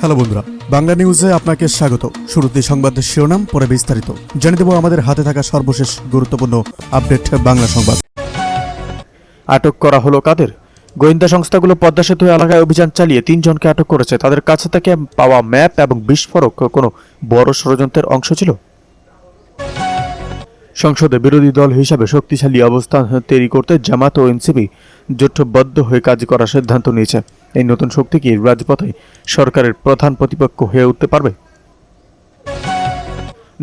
Hello বন্ধুরা, বাংলা নিউজে আপনাকে স্বাগত। শুরুতে সংবাদের শিরোনাম, পরে বিস্তারিত জানিয়ে দেব আমাদের হাতে থাকা সর্বশেষ গুরুত্বপূর্ণ আপডেট বাংলা সংবাদ। আটক করা হলো কাদের? গোয়েন্দা সংস্থাগুলো পদ্মা সেতু এলাকায় অভিযান চালিয়ে 3 জনকে আটক করেছে। তাদের কাছে থেকে পাওয়া ম্যাপ এবং বিস্ফোরক কোনো বড় ষড়যন্ত্রের অংশ ছিল। সংসদে বিরোধী দল হিসাবে শক্তিশালী অবস্থান তৈরি করতে জামাত ও এনসিপি জোটবদ্ধ হয়ে কাজ করার সিদ্ধান্ত নিয়েছে। এই নতুন শক্তি কি রাজপথে সরকারের প্রধান প্রতিপক্ষ হয়ে উঠতে পারবে?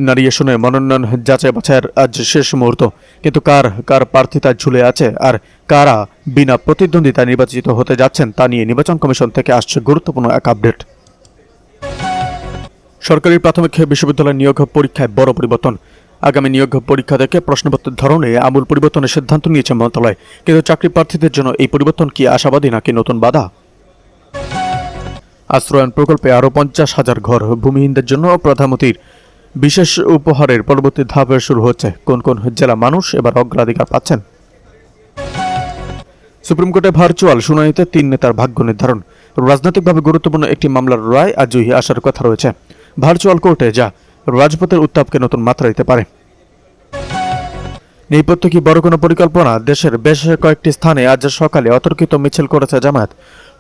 নারী আসনে মনোনয়ন যাচাই বাছাইয়ের আজ শেষ মুহূর্ত, কিন্তু কার কার প্রার্থিতা ঝুলে আছে আর কারা বিনা প্রতিদ্বন্দ্বিতায় নির্বাচিত হতে যাচ্ছেন তা নিয়ে নির্বাচন কমিশন থেকে আসছে গুরুত্বপূর্ণ এক আপডেট। সরকারি প্রাথমিক বিশ্ববিদ্যালয় নিয়োগ পরীক্ষায় বড় পরিবর্তন। আগামী নিয়োগ পরীক্ষা থেকে প্রশ্নপত্রের ধরনে আমূল পরিবর্তনের সিদ্ধান্ত নিয়েছে মন্ত্রণালয়। কিন্তু চাকরি প্রার্থীদের জন্য এই পরিবর্তন কি আশাবাদী নাকি নতুন বাধা? আশ্রয়ন প্রকল্পে আরও 50,000 ঘর ভূমিহীনদের জন্য প্রধানমন্ত্রীর বিশেষ উপহারের পরবর্তী ধাপে শুরু হচ্ছে। কোন কোন জেলা মানুষ এবার অগ্রাধিকার পাচ্ছেন? সুপ্রিম কোর্টে ভার্চুয়াল শুনানিতে 3 নেতার ভাগ্য নির্ধারণ। রাজনৈতিকভাবে গুরুত্বপূর্ণ একটি মামলার রায় আজই আসার কথা রয়েছে ভার্চুয়াল কোর্টে, যা রাজপথের উত্তাপকে নতুন মাত্রা দিতে পারে। নেপথ্য কি বড় কোনো পরিকল্পনা? দেশের বেশ কয়েকটি স্থানে আজ সকালে অতর্কিত মিছিল করেছে জামায়াত।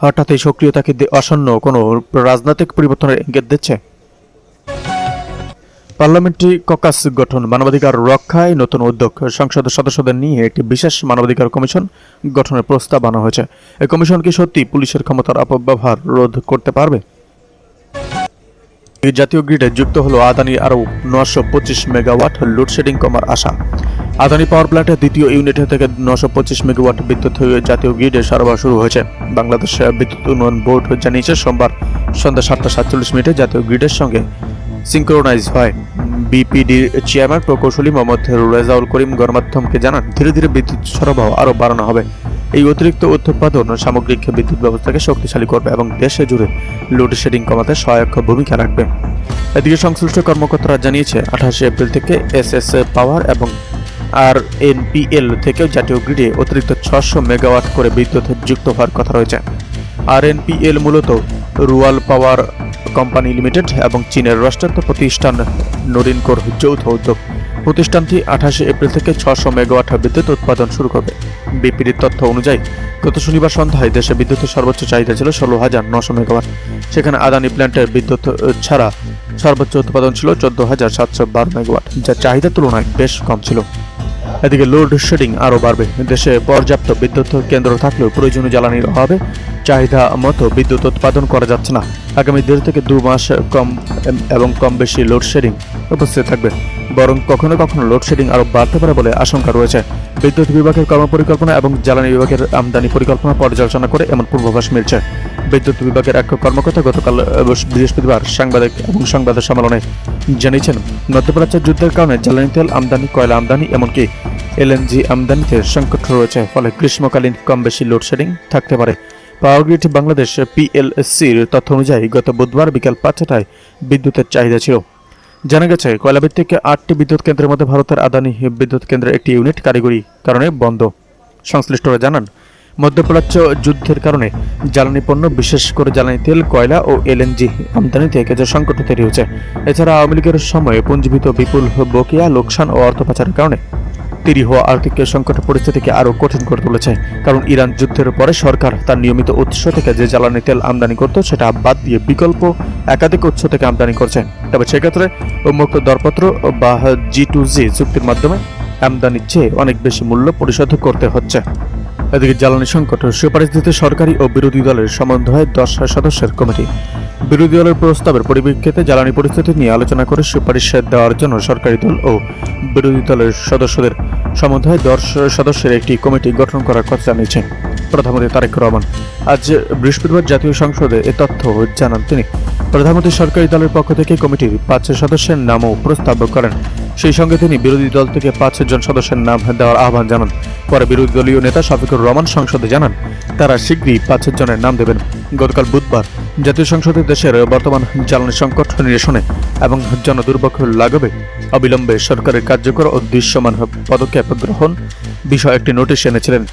হঠাৎই সক্রিয়তাকে আসন্ন কোনো রাজনৈতিক পরিবর্তনের ইঙ্গিত দিচ্ছে। পার্লামেন্টারি ককাস গঠন, মানবাধিকার রক্ষায় নতুন উদ্যোগ। সংসদ সদস্যদের নিয়ে একটি বিশেষ মানবাধিকার কমিশন গঠনের প্রস্তাব আনা হয়েছে। এই কমিশন কি সত্যি পুলিশের ক্ষমতার অপব্যবহার রোধ করতে পারবে? জাতীয় গ্রিডে যুক্ত হলো আদানি আরও 925 মেগাওয়াট, লোডশেডিং কমার আশা। আদানি পাওয়ার প্ল্যান্টের দ্বিতীয় ইউনিট থেকে 925 মেগাওয়াট বিদ্যুৎ জাতীয় গ্রিডে সরবরাহ শুরু হয়েছে। বাংলাদেশ বিদ্যুৎ উন্নয়ন বোর্ড জানিয়েছে সোমবার সন্ধ্যা 7:47 জাতীয় গ্রিডের সঙ্গে সিঙ্ক্রোনাইজ হয়। বিপিডির চেয়ারম্যান প্রকৌশলী মোহাম্মদ রেজাউল করিম গণমাধ্যমকে জানান, ধীরে ধীরে বিদ্যুৎ সরবরাহ আরও বাড়ানো হবে। এই অতিরিক্ত উৎপাদন সামগ্রিক বিদ্যুৎ ব্যবস্থাকে শক্তিশালী করবে এবং দেশে জুড়ে লোডশেডিং কমাতে সহায়ক ভূমিকা রাখবে। এদিকে সংশ্লিষ্ট কর্মকর্তারা জানিয়েছে 28 এপ্রিল থেকে এসএস পাওয়ার এবং আরএনপিএল থেকেও জাতীয় গ্রিডে অতিরিক্ত 600 মেগাওয়াট করে বিদ্যুৎ যুক্ত হওয়ার কথা রয়েছে। আরএনপিএল মূলত রুয়াল পাওয়ার কোম্পানি লিমিটেড এবং চীনের রাষ্ট্রায়ত্ত প্রতিষ্ঠান নরিনকোর যৌথ উদ্যোগ। প্রতিষ্ঠানটি 28 এপ্রিল থেকে 600 মেগাওয়াট বিদ্যুৎ উৎপাদন শুরু করবে। বিপিডির তথ্য অনুযায়ী গত শনিবার সন্ধ্যায় দেশে বিদ্যুতের সর্বোচ্চ চাহিদা ছিল 16,900 মেগাওয়াট। সেখানে আদানি প্ল্যান্টের বিদ্যুৎ ছাড়া সর্বোচ্চ উৎপাদন ছিল 14,712 মেগাওয়াট, যা চাহিদার তুলনায় বেশ কম ছিল। এদিকে লোডশেডিং আরও বাড়বে। দেশে পর্যাপ্ত বিদ্যুৎ কেন্দ্র থাকলেও প্রয়োজনীয় জ্বালানির অভাবে চাহিদা মতো বিদ্যুৎ উৎপাদন করা যাচ্ছে না। আগামী 1.5 থেকে 2 মাস কম বেশি লোডশেডিং উপস্থিত থাকবে, বরং কখনো কখনো লোডশেডিং আরও বাড়তে পারে বলে আশঙ্কা রয়েছে। বিদ্যুৎ বিভাগের কর্মপরিকল্পনা এবং জ্বালানি বিভাগের আমদানি পরিকল্পনা পর্যালোচনা করে এমন পূর্বাভাস মিলছে। বিদ্যুৎ বিভাগের এক কর্মকর্তা গতকাল বৃহস্পতিবার সংবাদ সম্মেলনে জানিয়েছেন, মধ্যপ্রাচ্যের যুদ্ধের কারণে জ্বালানি তেল আমদানি, কয়লা আমদানি, এমনকি এলএনজি আমদানিতে সংকট রয়েছে। ফলে গ্রীষ্মকালীন কম বেশি লোডশেডিং থাকতে পারে। পাওয়ার গ্রিড বাংলাদেশ পিএলসির তথ্য অনুযায়ী গত বুধবার বিকেল 5টায় বিদ্যুতের চাহিদা ছিল। জানা গেছে, কয়লাভিত্তিক 8টি বিদ্যুৎ কেন্দ্রের মধ্যে ভারতের আদানি বিদ্যুৎ কেন্দ্রের একটি ইউনিট কারিগরি কারণে বন্ধ। সংশ্লিষ্টরা জানান, মধ্যপ্রাচ্য যুদ্ধের কারণে জ্বালানি পণ্য, বিশেষ করে জ্বালানি তেল, কয়লা ও এলএনজি আমদানিতে কিছু সংকট তৈরি হয়েছে। এছাড়া আওয়ামী লীগের সময়ে পুঞ্জীভূত বিপুল বকেয়া, লোকসান ও অর্থ পাচারের কারণে তৈরি হওয়া আর্থিক সংকট পরিস্থিতিকে আরও কঠিন করে তুলেছে। কারণ ইরান যুদ্ধের পরে সরকার তার নিয়মিত উৎস থেকে যে জ্বালানি তেল আমদানি করত সেটা বাদ দিয়ে বিকল্প একাধিক উৎস থেকে আমদানি করছে। তবে সেক্ষেত্রে উন্মুক্ত দরপত্র বা G2G চুক্তির মাধ্যমে আমদানির চেয়ে অনেক বেশি মূল্য পরিশোধ করতে হচ্ছে। এদিকে জ্বালানি সংকট সুপারিশ দিতে সরকারি ও বিরোধী দলের সমন্বয়ে 10 সদস্যের কমিটি। বিরোধী দলের প্রস্তাবের পরিপ্রেক্ষিতে জ্বালানি পরিস্থিতি নিয়ে আলোচনা করে সুপারিশ দেওয়ার জন্য সরকারি দল ও বিরোধী দলের সদস্যদের সমন্বয়ে 10 সদস্যের একটি কমিটি গঠন করার কথা জানিয়েছে প্রধানমন্ত্রী তারেক রহমান। আজ বৃহস্পতিবার জাতীয় সংসদে এ তথ্য জানান তিনি। প্রধানমন্ত্রী সরকারি দলের পক্ষ থেকে কমিটির 5 সদস্যের নামও প্রস্তাব করেন। সেই সঙ্গে তিনি বিরোধী দল থেকে 5 জন সদস্যের নাম দেওয়ার আহ্বান জানান। পরে বিরোধী দলীয় নেতা শফিকুর রহমান সংসদে জানান, তারা শীঘ্রই 5 জনের নাম দেবেন। গতকাল বুধবার জাতীয় সংসদে দেশের বর্তমান জ্বালানি সংকট নিরসনে এবং জনদুর্ভোগ লাঘবে অবিলম্বে সরকারের কার্যকর ও দৃশ্যমান পদক্ষেপ গ্রহণ বিষয়ে একটি নোটিশ এনেছিলেন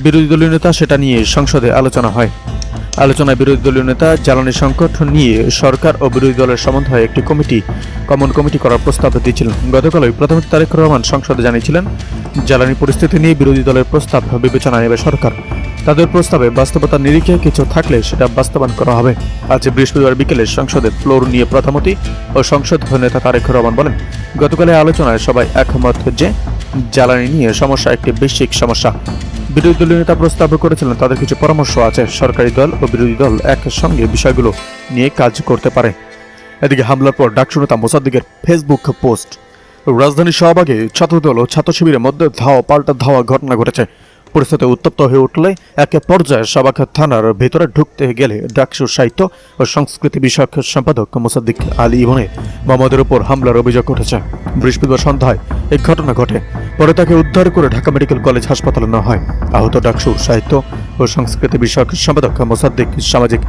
বিরোধী দলীয় নেতা। সেটা নিয়ে সংসদে আলোচনা হয়। আলোচনায় বিরোধী দলীয় নেতা জ্বালানি সংকট নিয়ে সরকার ও বিরোধী দলের সমন্বয়ে একটি কমন কমিটি করার প্রস্তাব দিয়েছিলেন। গতকালই প্রধানমন্ত্রী তারেক রহমান সংসদে জানিয়েছিলেন, জ্বালানি পরিস্থিতি নিয়ে বিরোধী দলের প্রস্তাব বিবেচনায় নেবে সরকার। তাদের প্রস্তাবে বাস্তবতার নিরিখে কিছু থাকলে সেটা বাস্তবায়ন করা হবে। আজ বৃহস্পতিবার বিকেলে সংসদের ফ্লোর নিয়ে প্রধানমন্ত্রী ও সংসদ নেতা তারেক রহমান বলেন, গতকালের আলোচনায় সবাই একমত যে জ্বালানি নিয়ে সমস্যা একটি বৈশ্বিক সমস্যা। বিরোধী দলীয় নেতা প্রস্তাব করেছিলেন তাদের কিছু পরামর্শ আছে, সরকারি দল ও বিরোধী দল একসঙ্গে বিষয়গুলো নিয়ে কাজ করতে পারে। এদিকে হামলার পর ডাকসু নেতা মোসাদ্দেকের ফেসবুক পোস্ট। রাজধানীর শাহবাগে ছাত্রদল ও ছাত্র শিবিরের মধ্যে পাল্টা ধাওয়া ঘটনা ঘটেছে। পরিস্থিতি উত্তপ্ত হয়ে উঠলে এক পর্যায়ে শাহবাগ থানার ভেতরে ঢুকতে গেলে ডাকসুর সাহিত্য ও সংস্কৃতি বিষয়ক সম্পাদক মোসাদ্দেক আলী ইবনে মোহাম্মদের উপর হামলার অভিযোগ উঠেছে। বৃহস্পতিবার সন্ধ্যায় এই ঘটনা ঘটে। পরে তাকে উদ্ধার করে ঢাকা মেডিকেল কলেজ হাসপাতালে নেওয়া হয়। আহত ডাকসুর সাহিত্য ও সংস্কৃতি বিষয়ক সম্পাদক মোসাদ্দেক সামাজিক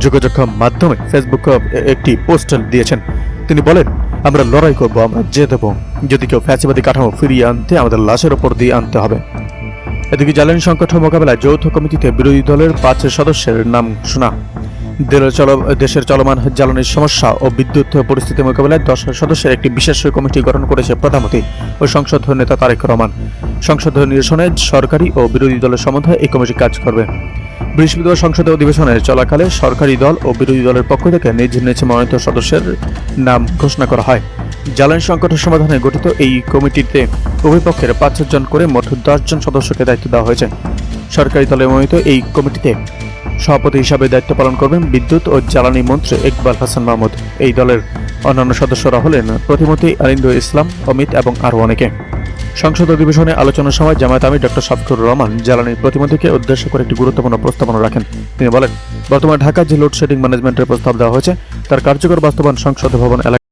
যোগাযোগ মাধ্যমে ফেসবুকে একটি পোস্ট দিয়েছেন। তিনি বলেন, আমরা লড়াই করব, আমরা জেত দেব। যদি কেউ ফ্যাসিবাদী কাঠামো ফিরিয়ে আনতে আমাদের লাশের ওপর দিয়ে আনতে হবে। এদিকে জ্বালানি সংকট মোকাবেলায় যৌথ কমিটিতে বিরোধী দলের 5 সদস্যের নাম ঘোষণা। দেশের চলমান জ্বালানির সমস্যা ও বিদ্যুৎ পরিস্থিতি মোকাবেলায় 10 সদস্যের একটি বিশেষ কমিটি গঠন করেছে প্রধানমন্ত্রী ও সংসদ নেতা তারেক রহমান। সংসদ নিরসনে সরকারি ও বিরোধী দলের সমন্বয়ে এই কমিটি কাজ করবে। বৃহস্পতিবার সংসদের অধিবেশনের চলাকালে সরকারি দল ও বিরোধী দলের পক্ষ থেকে নিজ নিজ মনোনীত সদস্যের নাম ঘোষণা করা হয়। জ্বালানি সংকটের সমাধানে গঠিত এই কমিটিতে উভয় পক্ষের 5 জন করে মোট 10 জন সদস্যকে দায়িত্ব দেওয়া হয়েছে। সরকারি দলের মনোনীত এই কমিটিতে সভাপতি হিসাবে দায়িত্ব পালন করবেন বিদ্যুৎ ও জ্বালানি মন্ত্রী ইকবাল হাসান মাহমুদ। এই দলের অন্যান্য সদস্যরা হলেন প্রতিমন্ত্রী আরিন্দু ইসলাম, অমিত এবং আরও অনেকে। সংসদ অধিবেশনে আলোচনার সময় জামায়াত আমির ডক্টর শাফিকুর রহমান জ্বালানি প্রতিমন্ত্রীকে উদ্দেশ্য করে একটি গুরুত্বপূর্ণ প্রস্তাবনা রাখেন। তিনি বলেন, বর্তমানে ঢাকা যে লোডশেডিং ম্যানেজমেন্টের প্রস্তাব দেওয়া হয়েছে তার কার্যকর বাস্তবায়ন সংসদ ভবন এলাকায়